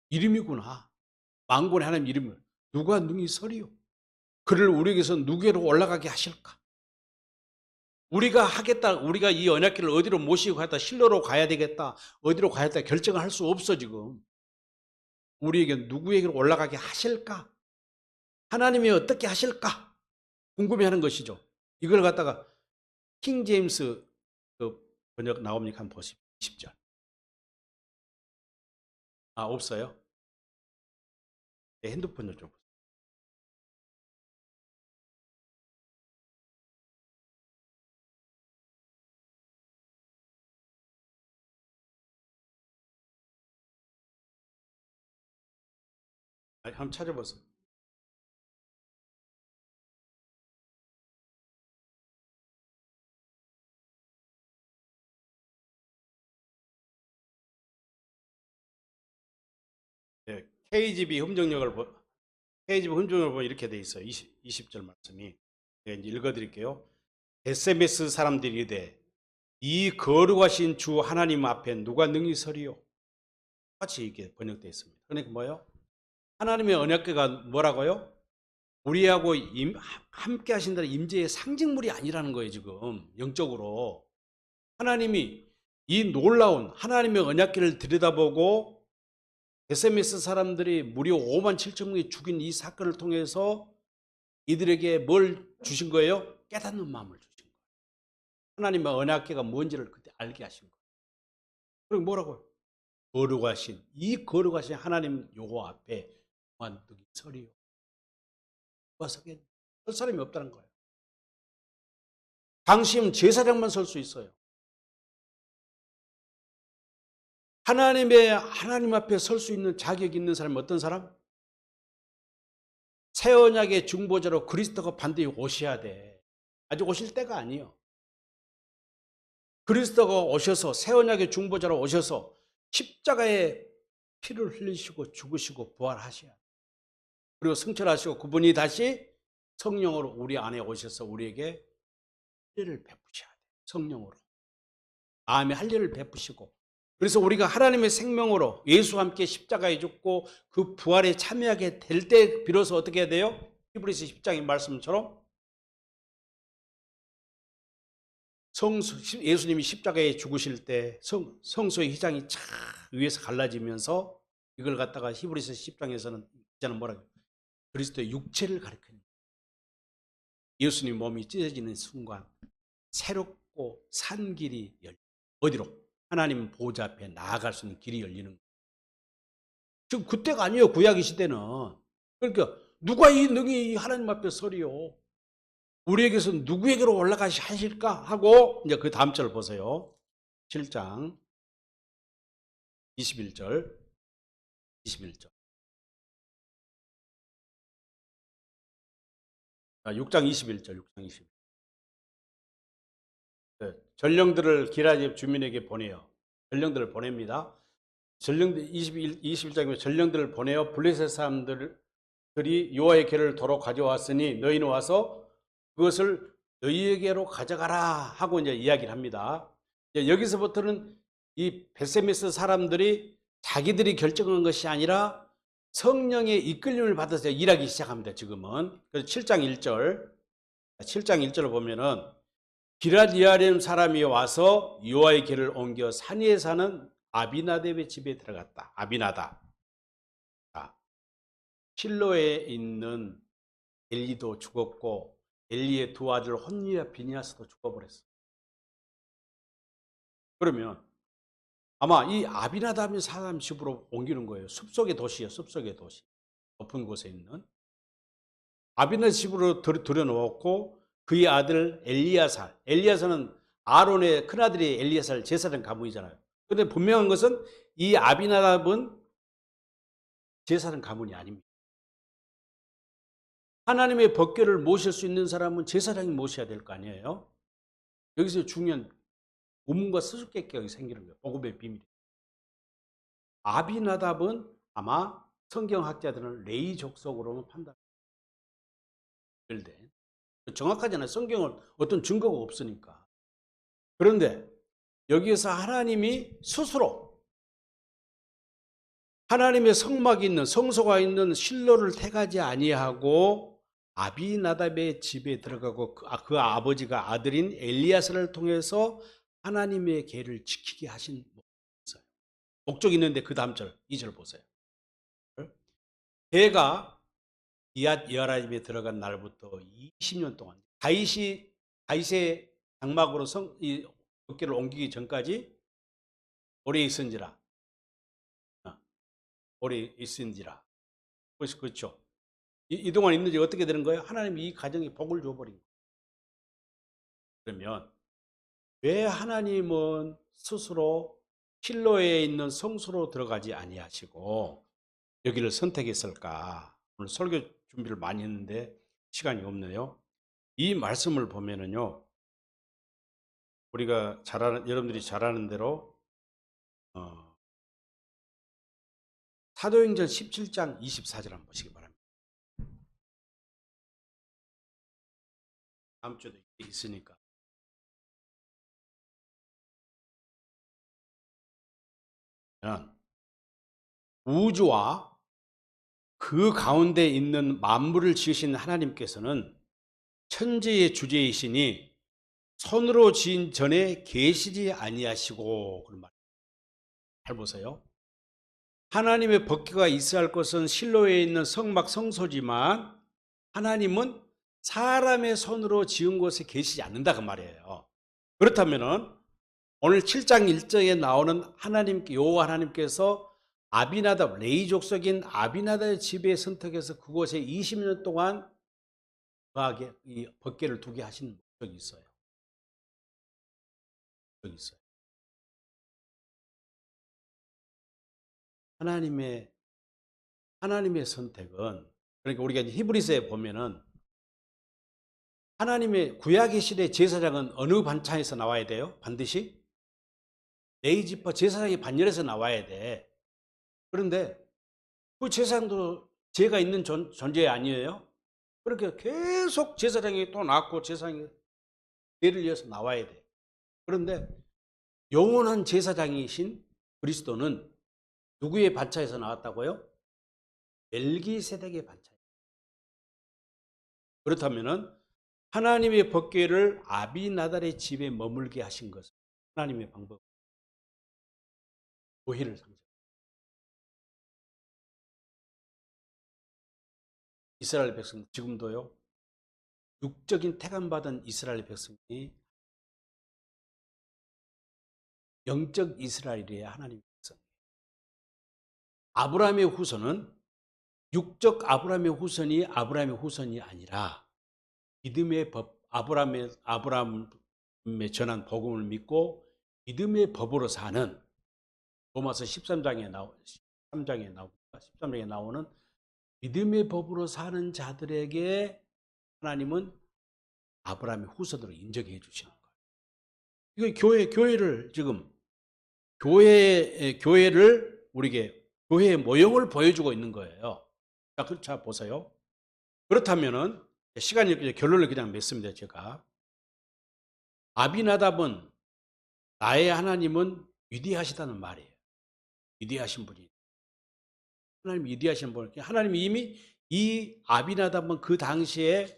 이름이구나. 만군의 하나님 이름을 누가 능히 서리요? 그를 우리에게서 누구로 올라가게 하실까? 우리가 하겠다. 우리가 이 언약궤를 어디로 모시고 가다 실로로 가야 되겠다. 어디로 가야 되겠다. 결정을 할 수 없어 지금. 우리에게 누구에게로 올라가게 하실까? 하나님이 어떻게 하실까? 궁금해하는 것이죠. 이걸 갖다가 킹 제임스 그 번역 나옵니까? 한번 보십시오. 10절. 아, 없어요? 내 핸드폰을 좀 보세요. 한번 찾아보세요. 네, KGB 흠정역을 보면 이렇게 돼 있어요. 20절 말씀이. 제가 이제 읽어드릴게요. 베세메스 사람들이 이르되 이 거룩하신 주 하나님 앞에 누가 능히 서리요? 같이 이렇게 번역되어 있습니다. 그러니까 뭐예요? 하나님의 언약궤가 뭐라고요? 우리하고 함께 하신다는 임재의 상징물이 아니라는 거예요. 지금 영적으로 하나님이 이 놀라운 하나님의 언약궤를 들여다보고 베세메스 사람들이 무려 5만 7천 명이 죽인 이 사건을 통해서 이들에게 뭘 주신 거예요? 깨닫는 마음을 주신 거예요. 하나님의 언약궤가 뭔지를 그때 알게 하신 거예요. 그리고 뭐라고요? 이 거룩하신 하나님 여호와 앞에 누가 서리요? 누가 서겠냐? 설 사람이 없다는 거예요. 당시엔 제사장만 설 수 있어요. 하나님 앞에 설 수 있는 자격이 있는 사람은 어떤 사람? 새 언약의 중보자로 그리스도가 반드시 오셔야 돼. 아직 오실 때가 아니에요. 그리스도가 오셔서 새 언약의 중보자로 오셔서 십자가에 피를 흘리시고 죽으시고 부활하셔야 돼. 그리고 승천하시고 그분이 다시 성령으로 우리 안에 오셔서 우리에게 할례를 베푸셔야 돼. 성령으로. 마음의 할례를 베푸시고 그래서 우리가 하나님의 생명으로 예수와 함께 십자가에 죽고 그 부활에 참여하게 될 때 비로소 어떻게 해야 돼요? 히브리서 10장의 말씀처럼 예수님이 십자가에 죽으실 때 성소의 휘장이 차 위에서 갈라지면서 이걸 갖다가 히브리서 10장에서는 이제는 뭐라고 그리스도의 육체를 가리킵니다. 예수님 몸이 찢어지는 순간 새롭고 산 길이 열려 어디로? 하나님 보좌 앞에 나아갈 수 있는 길이 열리는 거예요. 지금 그때가 아니에요. 구약의 시대는. 그러니까 누가 능히 하나님 앞에 서리요? 우리에게서 누구에게로 올라가시 하실까? 하고 이제 그 다음 절을 보세요. 7장 21절. 21절. 자, 6장 21절. 6장 21절. 네, 전령들을 기라집 주민에게 보내요. 전령들을 보냅니다. 전령들 21장에 전령들을 보내어 블레셋 사람들이 여호와의 궤를 도로 가져왔으니 너희는 와서 그것을 너희에게로 가져가라 하고 이제 이야기를 합니다. 이제 여기서부터는 이 베세메스 사람들이 자기들이 결정한 것이 아니라 성령의 이끌림을 받아서 일하기 시작합니다. 지금은. 그래서 7장 1절, 7장 1절을 보면은 기럇 사람이 와서 여호와의 궤를 옮겨 산 위에 사는 아비나답의 집에 들어갔다. 아비나답. 실로에 있는 엘리도 죽었고 엘리의 두 아들 혼니와 비니아스도 죽어버렸어. 그러면 아마 이 아비나답의 사람 집으로 옮기는 거예요. 숲속의 도시예요. 숲속의 도시. 높은 곳에 있는 아비나답 집으로 들여놓았고 그의 아들 엘리야살. 엘리야살은 아론의 큰아들이 엘리야살 제사장 가문이잖아요. 그런데 분명한 것은 이 아비나답은 제사장 가문이 아닙니다. 하나님의 법궤를 모실 수 있는 사람은 제사장이 모셔야 될 거 아니에요. 여기서 중요한 우문과 수수께끼가 생기는 거예요. 복음의 비밀. 아비나답은 아마 성경학자들은 레위 족속으로는 판단. 정확하지 않아요. 성경은 어떤 증거가 없으니까. 그런데 여기에서 하나님이 스스로 하나님의 성막이 있는 성소가 있는 실로를 택하지 아니하고 아비나답의 집에 들어가고 그 아버지가 아들인 엘리야스를 통해서 하나님의 궤를 지키게 하신 목적이 있어요. 목적이 있는데 그 다음 절 2절 보세요. 궤가 기앗 여라임에 들어간 날부터 20년 동안 다윗의 장막으로 이 법궤를 옮기기 전까지 오래 있은지라. 오래 있은지라. 그렇죠. 이동안 있는지 어떻게 되는 거예요? 하나님이 이 가정에 복을 줘버린 거예요. 그러면 왜 하나님은 스스로 실로에 있는 성소로 들어가지 아니하시고 여기를 선택했을까? 오늘 설교 준비를 많이 했는데 시간이 없네요. 이 말씀을 보면은요, 우리가 여러분들이 잘 아는 대로 사도행전 17장 24절 한번 보시기 바랍니다. 다음 주도 있으니까. 우주와 그 가운데 있는 만물을 지으신 하나님께서는 천지의 주제이시니 손으로 지은 전에 계시지 아니하시고, 그런 말. 잘 보세요. 하나님의 법궤가 있어야 할 것은 실로에 있는 성막 성소지만 하나님은 사람의 손으로 지은 곳에 계시지 않는다 그 말이에요. 그렇다면은 오늘 7장 1절에 나오는 여호와 하나님께서 아비나답 레위 족속인 아비나답의 집에 선택해서 그곳에 20년 동안 거하게 이 법궤를 두게 하신 목적이 있어요. 목적이 있어요. 하나님의 선택은, 그러니까 우리가 히브리서에 보면은 하나님의 구약의 시대 제사장은 어느 반차에서 나와야 돼요? 반드시 레위 지파 제사장의 반열에서 나와야 돼. 그런데 그 제사장도 죄가 있는 존재 아니에요? 그렇게 계속 제사장이 또 낳고 제사장이 죄를 이어서 나와야 돼. 그런데 영원한 제사장이신 그리스도는 누구의 반차에서 나왔다고요? 멜기세덱의 반차. 그렇다면은 하나님의 법궤를 아비나달의 집에 머물게 하신 것은 하나님의 방법, 교회를 상징. 이스라엘 백성 지금도요. 육적인 택함받은 이스라엘 백성이 영적 이스라엘이에요. 하나님의 백성. 아브라함의 후손은 육적 아브라함의 후손이 아니라 믿음의 법, 아브라함의 전한 복음을 믿고 믿음의 법으로 사는 로마서 13장에 나옵니다. 13장에 나오는 믿음의 법으로 사는 자들에게 하나님은 아브라함의 후손으로 인정해 주시는 거예요. 이거 교회를 지금 교회를 우리에게 교회의 모형을 보여주고 있는 거예요. 자 보세요. 그렇다면은 시간이 이제 결론을 그냥 맺습니다. 제가 아비나답은 나의 하나님은 위대하시다는 말이에요. 위대하신 분이 하나님 위대하신 분. 하나님이 이미 이 아비나답은 그 당시에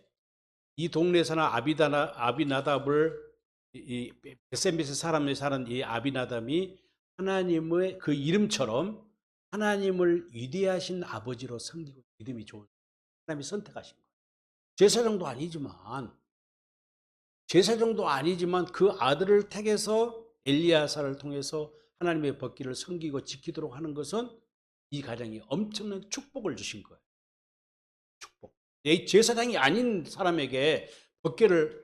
이 동네 사는 아비나답을 이 베세메스 사람이 사는 이 아비나답이 하나님의 그 이름처럼 하나님을 위대하신 아버지로 섬기고 믿음이 좋은 하나님이 선택하신 거예요. 제사장도 아니지만 그 아들을 택해서 엘리야사를 통해서 하나님의 법궤를 섬기고 지키도록 하는 것은 이 가정이 엄청난 축복을 주신 거예요. 축복. 제사장이 아닌 사람에게 법궤를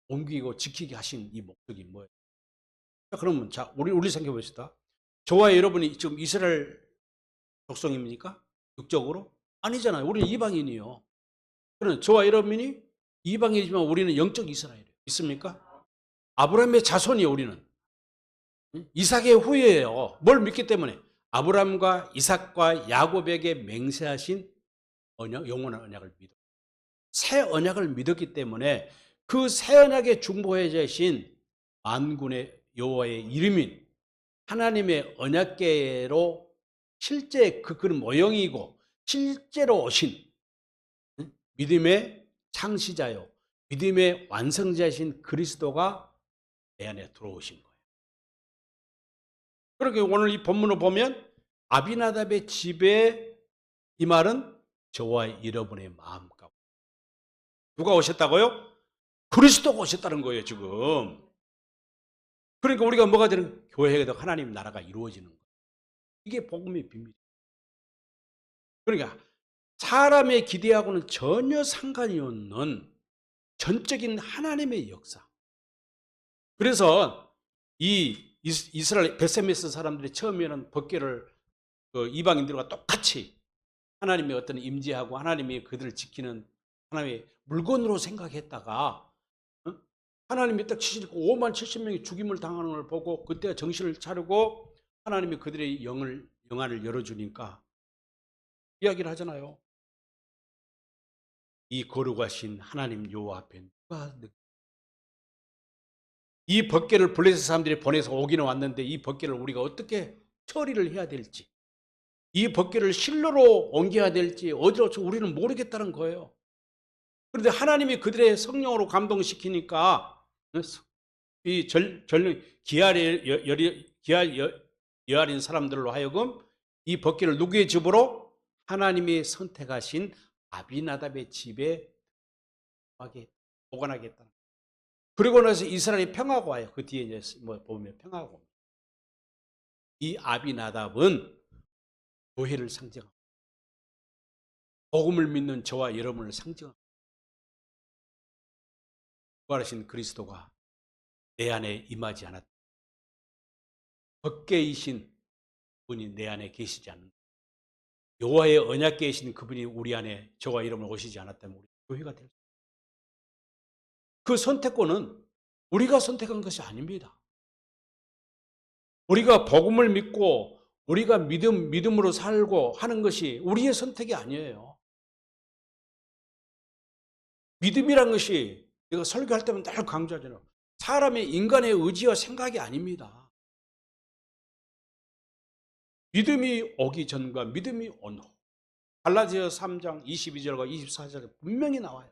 옮기고 지키게 하신 이 목적이 뭐예요? 자, 그러면 우리 생각해 봅시다. 저와 여러분이 지금 이스라엘 족속입니까? 육적으로? 아니잖아요. 우리는 이방인이요. 그러면 저와 여러분이 이방인이지만 우리는 영적 이스라엘이에요. 있습니까? 아브라함의 자손이에요. 우리는. 이삭의 후예예요. 뭘 믿기 때문에? 아브라함과 이삭과 야곱에게 맹세하신 언약, 영원한 언약을 믿어. 새 언약을 믿었기 때문에 그 새 언약에 중보해 주신 만군의 여호와의 이름인 하나님의 언약궤로 실제 그런 모형이고 실제로 오신 믿음의 창시자요, 믿음의 완성자이신 그리스도가 내 안에 들어오신 거예요. 그렇게 오늘 이 본문을 보면 아비나답의 집에 이 말은 저와 여러분의 마음 가운데 누가 오셨다고요? 그리스도가 오셨다는 거예요, 지금. 그러니까 우리가 뭐가 되는? 교회가 되고 하나님 나라가 이루어지는 거예요. 이게 복음의 비밀이에요. 그러니까 사람의 기대하고는 전혀 상관이 없는 전적인 하나님의 역사. 그래서 이 이스라엘 베세메스 사람들이 처음에는 법궤를 그 이방인들과 똑같이 하나님의 어떤 임재하고 하나님이 그들을 지키는 하나님의 물건으로 생각했다가 하나님이 딱 5만 70명이 죽임을 당하는 걸 보고 그때 정신을 차리고 하나님이 그들의 영안을 열어주니까 이야기를 하잖아요. 이 거룩하신 하나님 여호와 앞에 누가 이 법궤를 블레셋 사람들이 보내서 오기는 왔는데 이 법궤를 우리가 어떻게 처리를 해야 될지, 이 법궤를 실로로 옮겨야 될지 어디로 우리는 모르겠다는 거예요. 그런데 하나님이 그들의 성령으로 감동시키니까 이 여알인 사람들로 하여금 이 법궤를 누구의 집으로? 하나님이 선택하신 아비나답의 집에 보관하겠다. 그리고 나서 이스라엘이 평화가 와요. 그 뒤에 이제 뭐 보면 평화가 옵니다. 이 아비나답은 교회를 상징합니다. 복음을 믿는 저와 여러분을 상징합니다. 부활하신 그리스도가 내 안에 임하지 않았다. 법궤이신 분이 내 안에 계시지 않는다. 여호와의 언약궤이신 그분이 우리 안에 저와 여러분 오시지 않았다면 우리 교회가 될 수 없습니다. 그 선택권은 우리가 선택한 것이 아닙니다. 우리가 복음을 믿고 우리가 믿음으로 살고 하는 것이 우리의 선택이 아니에요. 믿음이란 것이 내가 설교할 때면 늘 강조하잖아요. 사람의 인간의 의지와 생각이 아닙니다. 믿음이 오기 전과 믿음이 온 후. 갈라디아서 3장 22절과 24절에 분명히 나와요.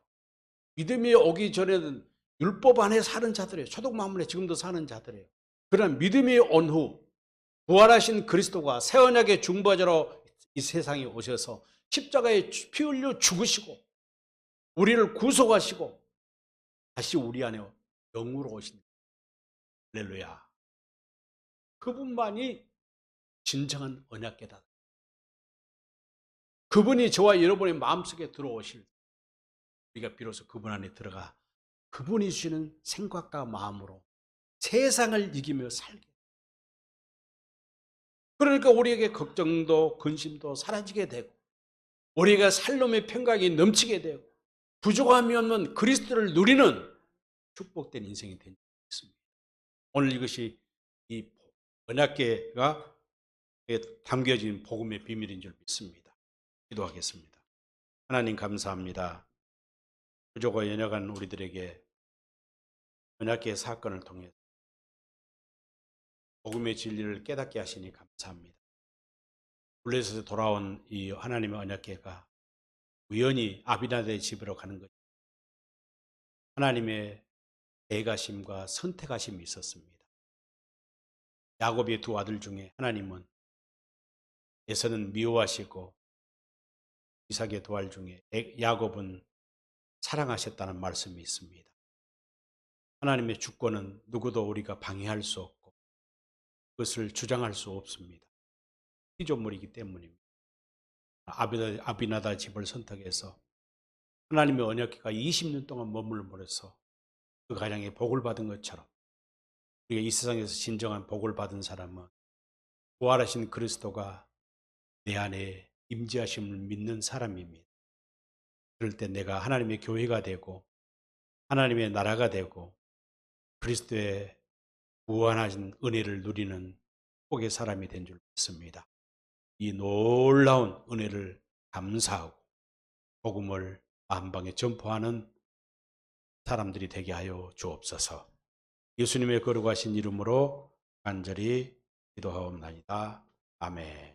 믿음이 오기 전에는 율법 안에 사는 자들이에요. 초록 만물에 지금도 사는 자들이에요. 그러나 믿음이 온 후 부활하신 그리스도가 새 언약의 중보자로 이 세상에 오셔서 십자가에 피 흘려 죽으시고 우리를 구속하시고 다시 우리 안에 영으로 오신 할렐루야. 그분만이 진정한 언약궤다. 그분이 저와 여러분의 마음속에 들어오실 우리가 비로소 그분 안에 들어가 그분이 주시는 생각과 마음으로 세상을 이기며 살게. 그러니까 우리에게 걱정도 근심도 사라지게 되고 우리가 살림의 평강이 넘치게 되고 부족함이 없는 그리스도를 누리는 축복된 인생이 된 적이 있습니다. 오늘 이것이 이 언약궤가 담겨진 복음의 비밀인 줄 믿습니다. 기도하겠습니다. 하나님 감사합니다. 부족과 연약한 우리들에게 언약궤 사건을 통해 복음의 진리를 깨닫게 하시니 감사합니다. 블레셋에서 돌아온 이 하나님의 언약궤가 우연히 아비나다의 집으로 가는 것, 하나님의 대가심과 선택하심이 있었습니다. 야곱의 두 아들 중에 하나님은 에서는 미워하시고 이삭의 두 아들 중에 야곱은 사랑하셨다는 말씀이 있습니다. 하나님의 주권은 누구도 우리가 방해할 수 없고 그것을 주장할 수 없습니다. 피조물이기 때문입니다. 아비나다 집을 선택해서 하나님의 언약궤가 20년 동안 머물러서 그 가정에 복을 받은 것처럼 우리가 이 세상에서 진정한 복을 받은 사람은 부활하신 그리스도가 내 안에 임재하심을 믿는 사람입니다. 그럴 때 내가 하나님의 교회가 되고 하나님의 나라가 되고 그리스도의 무한하신 은혜를 누리는 복의 사람이 된 줄 믿습니다. 이 놀라운 은혜를 감사하고 복음을 만방에 전포하는 사람들이 되게 하여 주옵소서. 예수님의 거룩하신 이름으로 간절히 기도하옵나이다. 아멘.